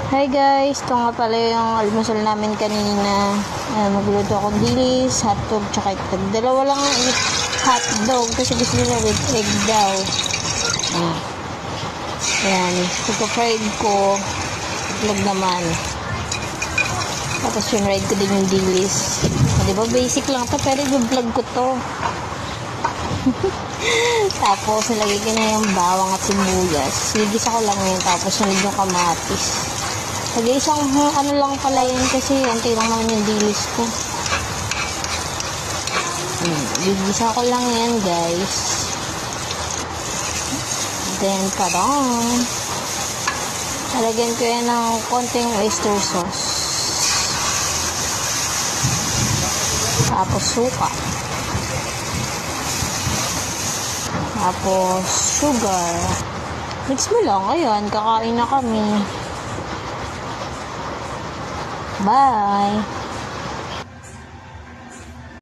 Hi guys, ito nga pala yung almusal namin kanina. Magluto akong dilis, hotdog, tsaka itlog. Dalawa lang ang hotdog kasi gusto nila with egg daw. Ayan, ipapried ko. Itlog naman. Tapos yung ride ko din yung dilis. Diba basic lang to, pero i-vlog ko to. Tapos nilagay ko na yung bawang at sibuyas. Sigisa ko lang yun. Tapos sunod yung kamatis. Lagay isang ano lang pala yun kasi antay lang naman yung dilis ko. Gigisa ko lang yan guys. Then parang lalagyan ko yan ng konting oyster sauce. Tapos suka. Tapos sugar. Mix mo lang. Ayan, kakain na kami. Bye!